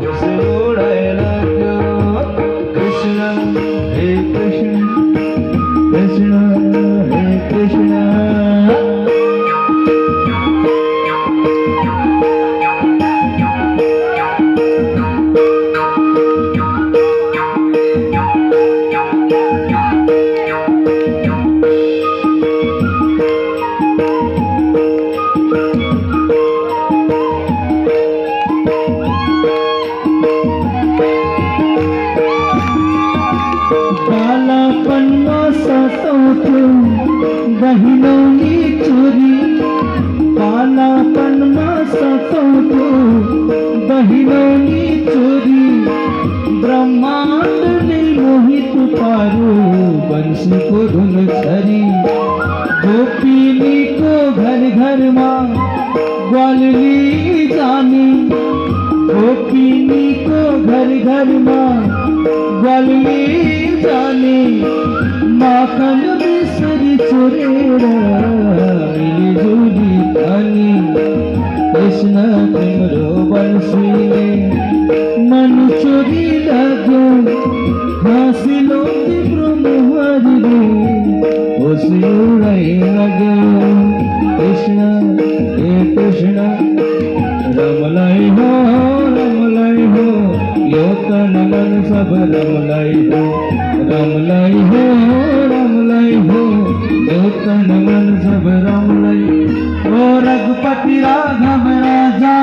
उड़े लग्यो कृष्ण हे कृष्ण कृष्ण हे कृष्ण। बहिनोनी चोरी बालापनमा सतौथो बहिनोनी चोरी ब्रह्मांडले मोहित पारो बंसीको धुन छरी गोपिनीको घर घरमा ग्वालली जाने गोपिनीको घर घरमा ग्वालली जाने माखन बिसरी चोरेर मिलिजुली खाने कृष्ण तिम्रो बंसीले मन चोरी लाग्यो हाँसिलो तिम्रो मुहारीले होसी उडाइ लाग्यो कृष्ण हे कृष्ण रमलाई हो यो तन मन सब रमलाई हो यो तन मन सब रमलाई। ओ रघुपति राघव राजा